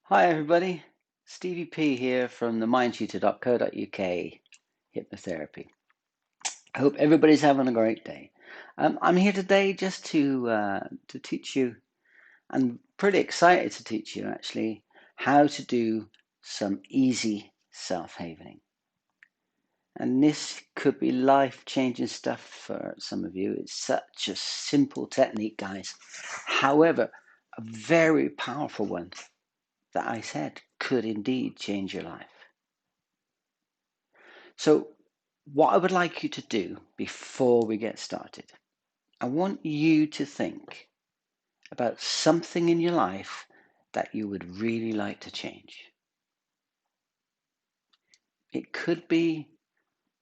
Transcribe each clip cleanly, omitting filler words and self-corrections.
Hi everybody, Stevie P here from the mindtutor.co.uk hypnotherapy. I hope everybody's having a great day. I'm here today just to teach you. I'm pretty excited to teach you actually how to do some easy self-havening. And this could be life-changing stuff for some of you. It's such a simple technique, guys. However, a very powerful one that I said could indeed change your life. So, what I would like you to do before we get started, I want you to think about something in your life that you would really like to change. It could be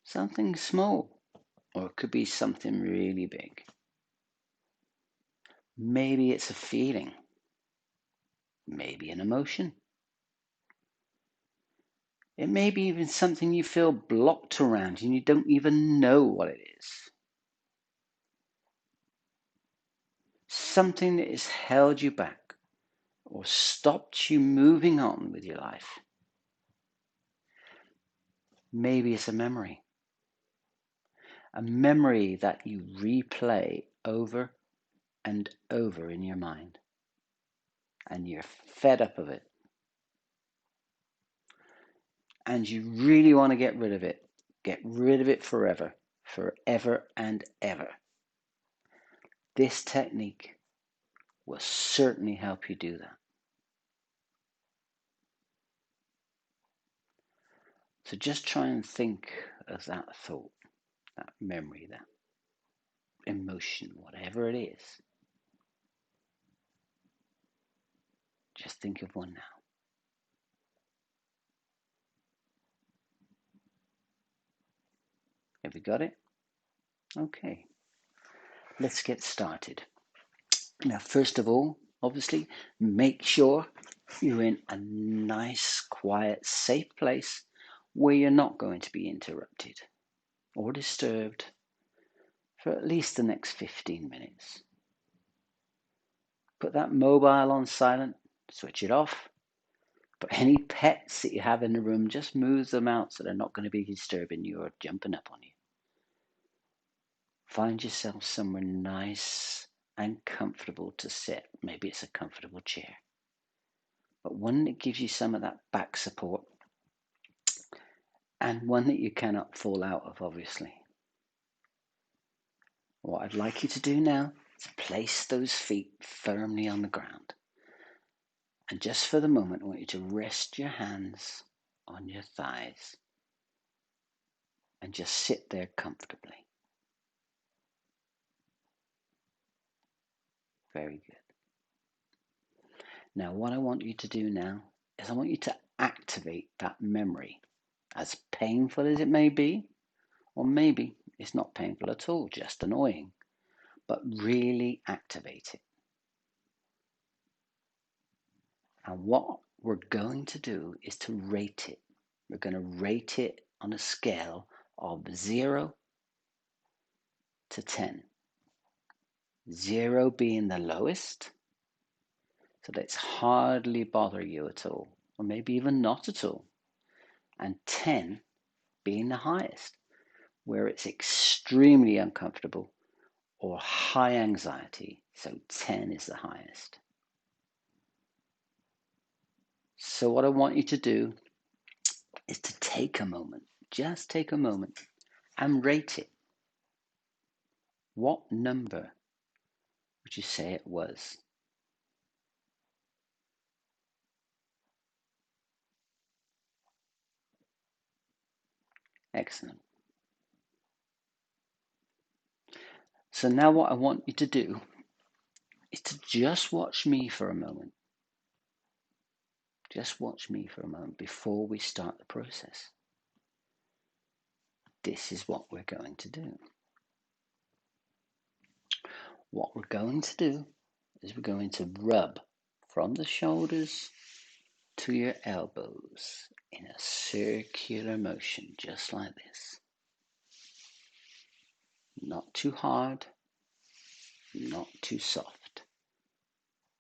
something small, or it could be something really big. Maybe it's a feeling, maybe an emotion. It may be even something you feel blocked around and you don't even know what it is. Something that has held you back or stopped you moving on with your life. Maybe it's a memory that you replay over and over in your mind, and you're fed up of it, and you really want to get rid of it forever and ever. This technique will certainly help you do that. So just try and think of that thought, that memory, that emotion, whatever it is. Just think of one now. Have you got it? Okay, let's get started. Now, first of all, obviously, make sure you're in a nice, quiet, safe place where you're not going to be interrupted or disturbed for at least the next 15 minutes. Put that mobile on silent, switch it off. But any pets that you have in the room, just move them out so they're not going to be disturbing you or jumping up on you. Find yourself somewhere nice and comfortable to sit. Maybe it's a comfortable chair, but one that gives you some of that back support and one that you cannot fall out of, obviously. What I'd like you to do now is place those feet firmly on the ground. And just for the moment, I want you to rest your hands on your thighs and just sit there comfortably. Very good. Now, what I want you to do now is I want you to activate that memory, as painful as it may be, or maybe it's not painful at all, just annoying, but really activate it. And what we're going to do is to rate it. We're going to rate it on a scale of 0 to 10. 0 being the lowest, so that it's hardly bother you at all, or maybe even not at all. And 10 being the highest, where it's extremely uncomfortable or high anxiety. So 10 is the highest. So what I want you to do is to take a moment, just take a moment and rate it. What number would you say it was? Excellent. So now what I want you to do is to just watch me for a moment. Just watch me for a moment before we start the process. This is what we're going to do. What we're going to do is we're going to rub from the shoulders to your elbows in a circular motion, just like this. Not too hard, not too soft,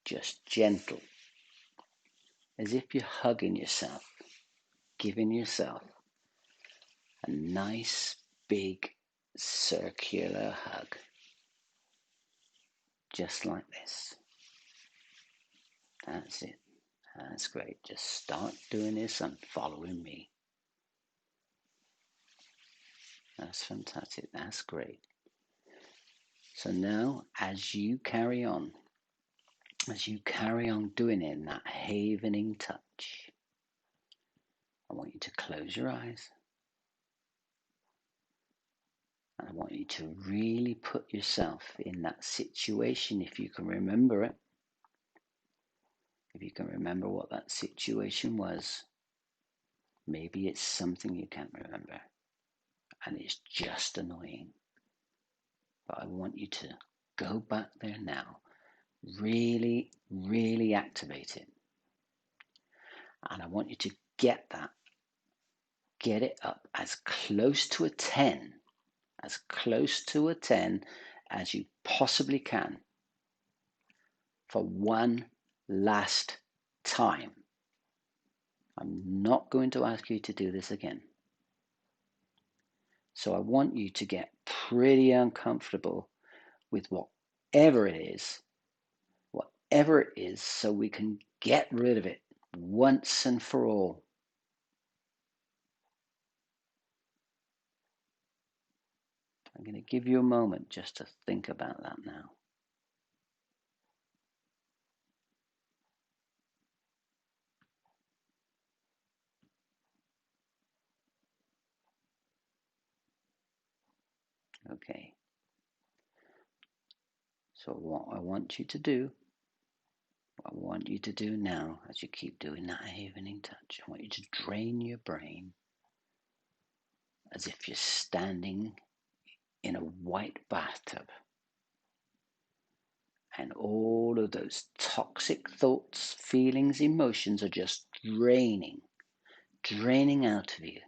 just gentle. as if you're hugging yourself, giving yourself a nice big circular hug, just like this. That's it. That's great. Just start doing this and following me. That's fantastic. That's great. So now, as you carry on doing it in that havening touch, I want you to close your eyes. And I want you to really put yourself in that situation, if you can remember it. If you can remember what that situation was, maybe it's something you can't remember and it's just annoying. But I want you to go back there now, really, really activate it. And I want you to get it up as close to a 10, as close to a 10 as you possibly can for one last time. I'm not going to ask you to do this again. So I want you to get pretty uncomfortable with whatever it is, so we can get rid of it once and for all. I'm going to give you a moment just to think about that now. Okay. So what I want you to do now, as you keep doing that havening touch, I want you to drain your brain as if you're standing in a white bathtub. And all of those toxic thoughts, feelings, emotions are just draining out of you.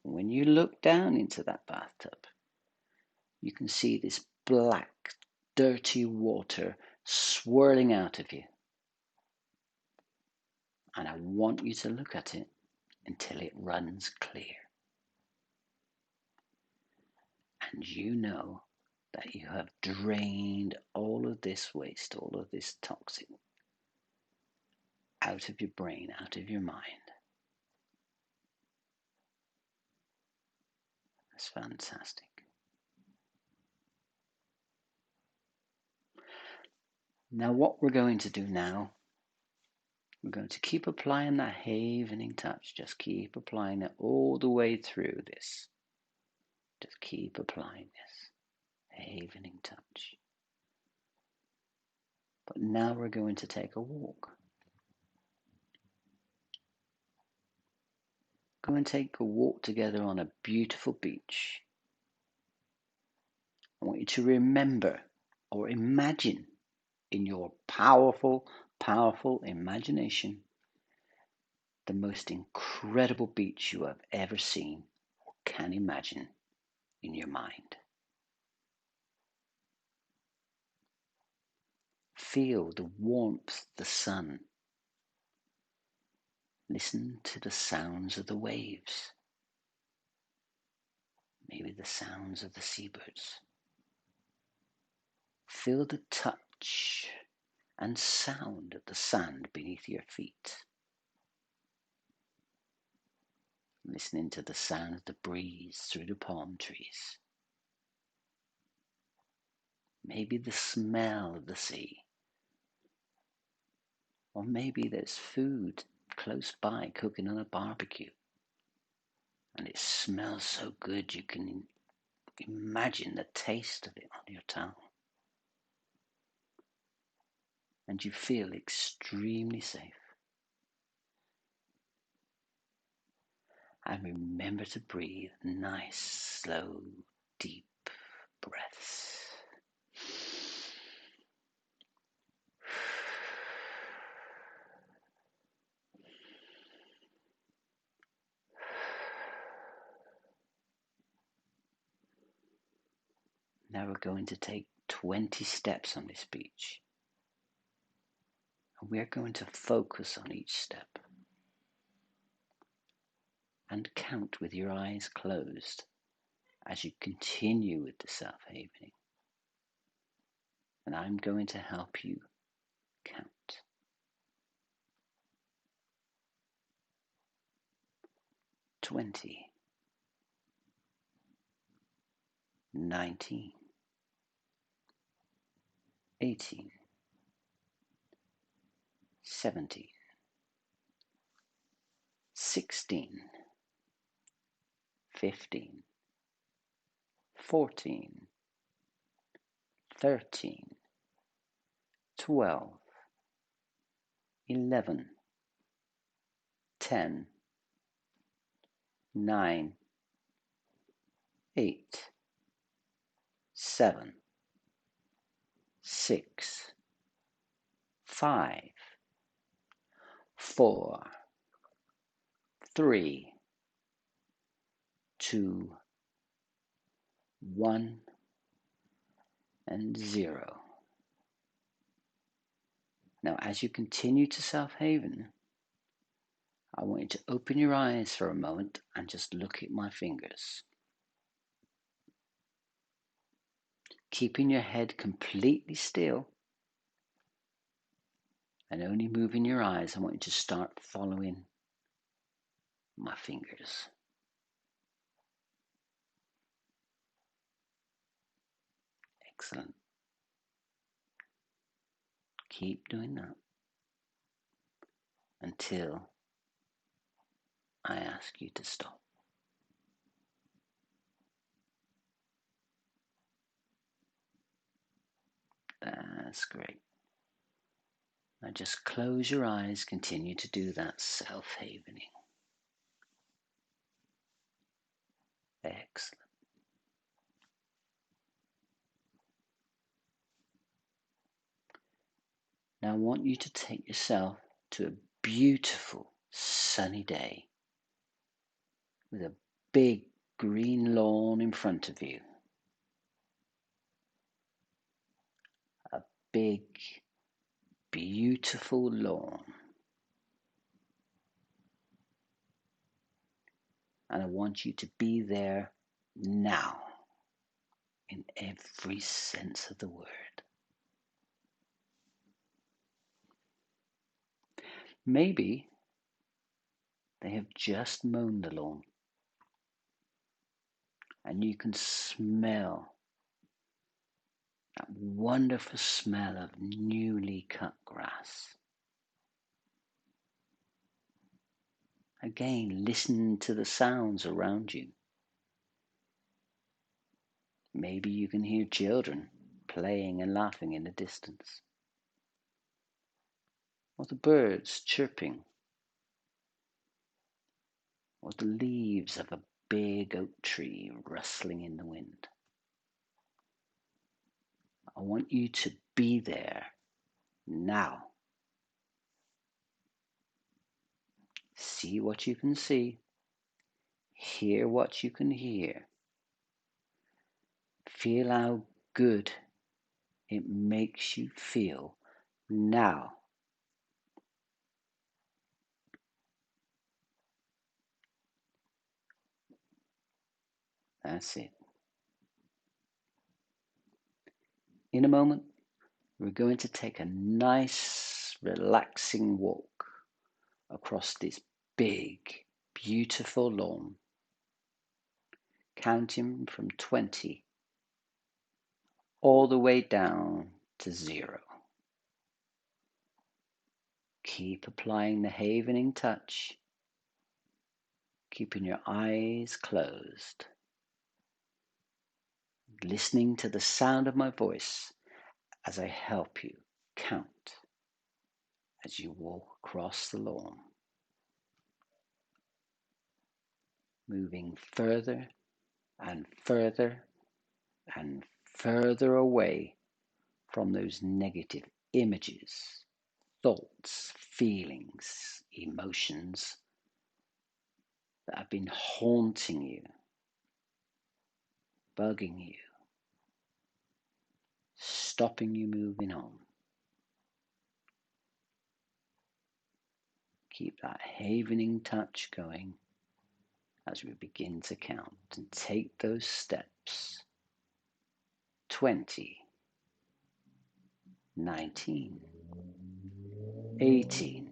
When you look down into that bathtub, you can see this black, dirty water swirling out of you. And I want you to look at it until it runs clear. And you know that you have drained all of this waste, all of this toxic out of your brain, out of your mind. That's fantastic. Now what we're going to do now, we're going to keep applying that havening touch. Just keep applying it all the way through this. Just keep applying this havening touch. But now we're going to take a walk. Go and take a walk together on a beautiful beach. I want you to remember or imagine in your powerful, powerful imagination the most incredible beach you have ever seen or can imagine in your mind. Feel the warmth of the sun. Listen to the sounds of the waves. Maybe the sounds of the seabirds. Feel the touch and sound of the sand beneath your feet. Listening to the sound of the breeze through the palm trees. Maybe the smell of the sea. Or maybe there's food close by cooking on a barbecue. And it smells so good you can imagine the taste of it on your tongue. And you feel extremely safe. And remember to breathe nice, slow, deep breaths. Now we're going to take 20 steps on this beach. And we're going to focus on each step and count with your eyes closed as you continue with the self-havening. And I'm going to help you count. 20, 19, 18, 17, 16, 15, 14, 13, 12, 11, 10, 9, 8, 7, 6, 5, 4, 3, 2, 1, and 0. Now, as you continue to self-haven, I want you to open your eyes for a moment and just look at my fingers. Keeping your head completely still and only moving your eyes, I want you to start following my fingers. Excellent. Keep doing that until I ask you to stop. That's great. Now just close your eyes, continue to do that self-havening. Excellent. Now I want you to take yourself to a beautiful sunny day with a big green lawn in front of you. A big, beautiful lawn. And I want you to be there now in every sense of the word. Maybe they have just mown the lawn and you can smell that wonderful smell of newly cut grass. Again, listen to the sounds around you. Maybe you can hear children playing and laughing in the distance, or the birds chirping, or the leaves of a big oak tree rustling in the wind. I want you to be there now. See what you can see. Hear what you can hear. Feel how good it makes you feel now. That's it. In a moment, we're going to take a nice, relaxing walk across this big, beautiful lawn, counting from 20 all the way down to 0. Keep applying the havening touch, keeping your eyes closed, listening to the sound of my voice as I help you count as you walk across the lawn, moving further and further and further away from those negative images, thoughts, feelings, emotions that have been haunting you, bugging you, stopping you moving on. Keep that havening touch going as we begin to count and take those steps. 20, 19, 18,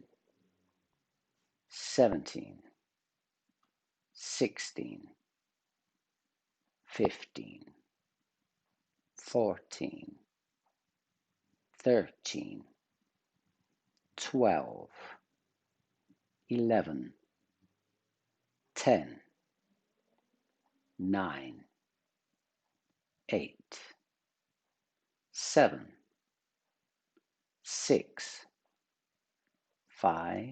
17, 16, 15, 14, 13, 12, 11, 10, 9, 8, 7, 6, 5,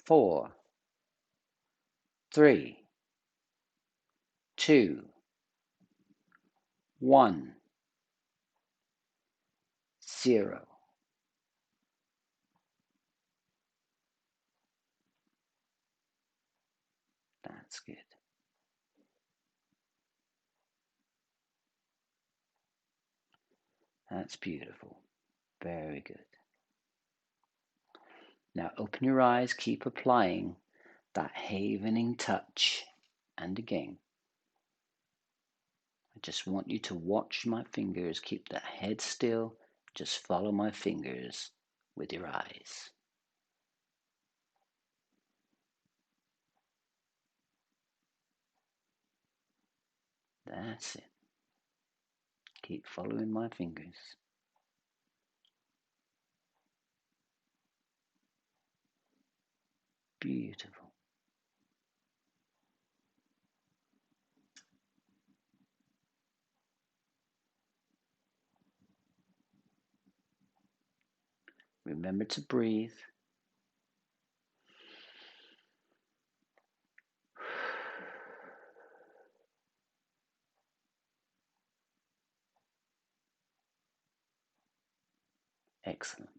4, 3, 2, 1, 0. That's good. That's beautiful. Very good. Now open your eyes, keep applying that havening touch. And again, I just want you to watch my fingers, keep the head still, just follow my fingers with your eyes. That's it. Keep following my fingers. Beautiful. Remember to breathe. Excellent.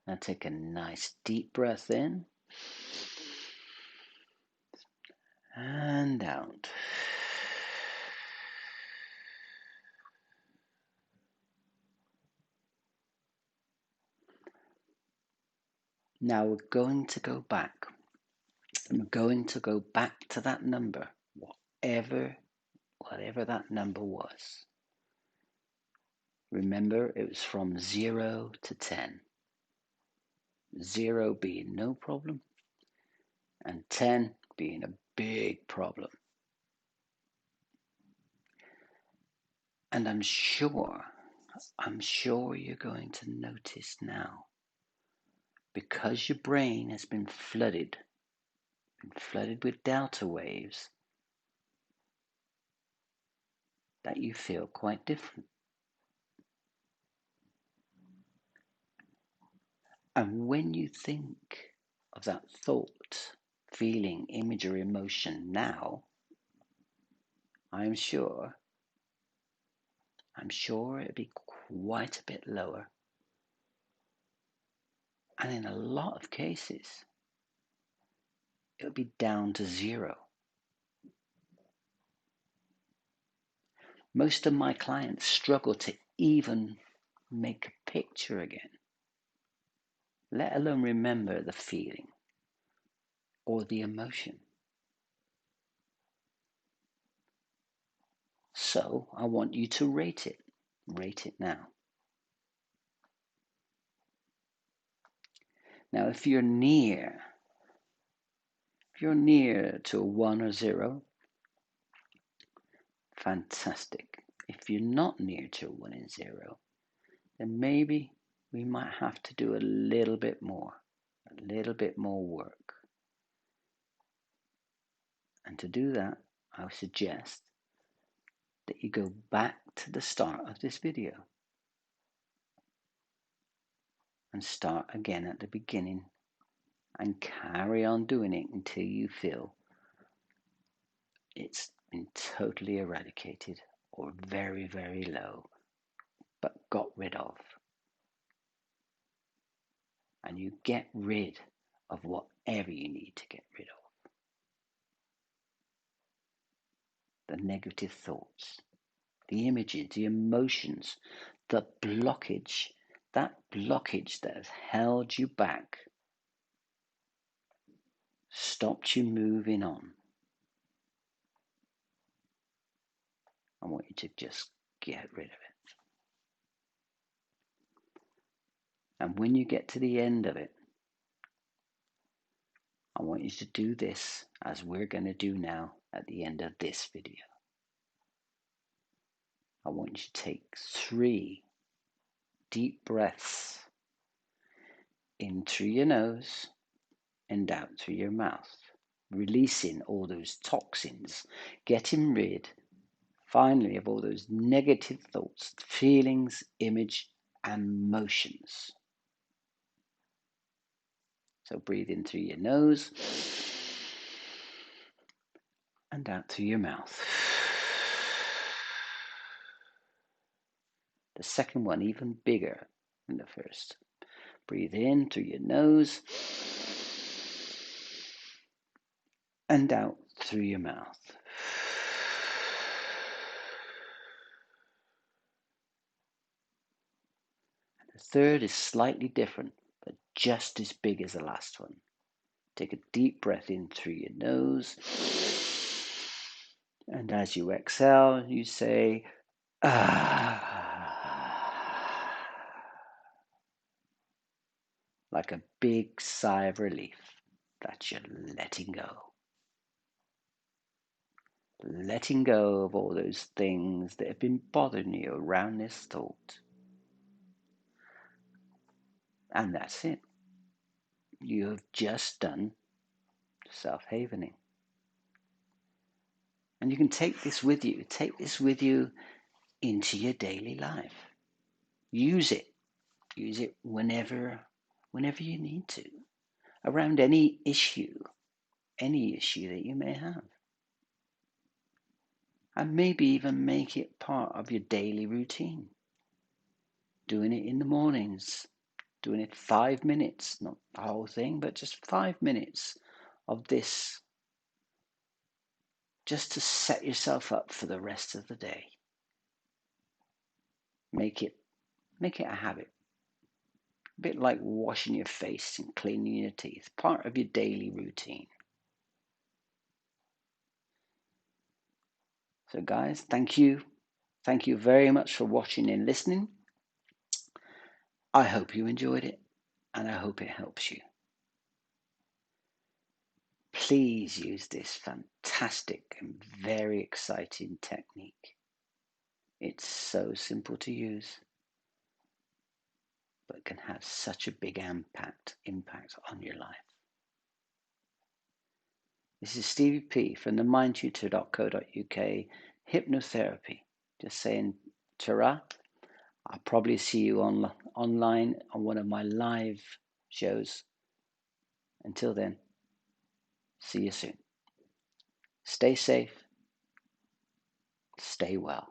Now take a nice deep breath in and out. Now we're going to go back. I'm going to go back to that number, whatever that number was. Remember, it was from 0 to 10. 0 being no problem, and 10 being a big problem. And I'm sure you're going to notice now, because your brain has been flooded with delta waves, that you feel quite different. And when you think of that thought, feeling, image, or emotion now, I'm sure it'll be quite a bit lower. And in a lot of cases, it'll be down to 0. Most of my clients struggle to even make a picture again, let alone remember the feeling or the emotion. So I want you to rate it. Rate it now. Now, if you're near to a 1 or 0, fantastic. If you're not near to a 1 and 0, then maybe we might have to do a little bit more work. And to do that, I would suggest that you go back to the start of this video and start again at the beginning and carry on doing it until you feel it's been totally eradicated or very, very low, but got rid of. And you get rid of whatever you need to get rid of. The negative thoughts, the images, the emotions, the blockage, that blockage that has held you back, stopped you moving on. I want you to just get rid of it. And when you get to the end of it, I want you to do this as we're going to do now at the end of this video. I want you to take 3 deep breaths in through your nose and out through your mouth, releasing all those toxins, getting rid finally of all those negative thoughts, feelings, image, and motions. So breathe in through your nose and out through your mouth. The second one even bigger than the first. Breathe in through your nose and out through your mouth. The third is slightly different, but just as big as the last one. Take a deep breath in through your nose. And as you exhale, you say, ah, like a big sigh of relief that you're letting go. Letting go of all those things that have been bothering you around this thought. And that's it. You have just done self-havening. And you can take this with you. Take this with you into your daily life. Use it. Use it whenever you need to. Around any issue that you may have. And maybe even make it part of your daily routine. Doing it in the mornings. Doing it 5 minutes, not the whole thing, but just 5 minutes of this, just to set yourself up for the rest of the day. Make it a habit. A bit like washing your face and cleaning your teeth, part of your daily routine. So guys, thank you. Thank you very much for watching and listening. I hope you enjoyed it, and I hope it helps you. Please use this fantastic and very exciting technique. It's so simple to use, but can have such a big impact on your life. This is Stevie P from the mindtutor.co.uk hypnotherapy. Just saying ta-ra. I'll probably see you online on one of my live shows. Until then, see you soon. Stay safe. Stay well.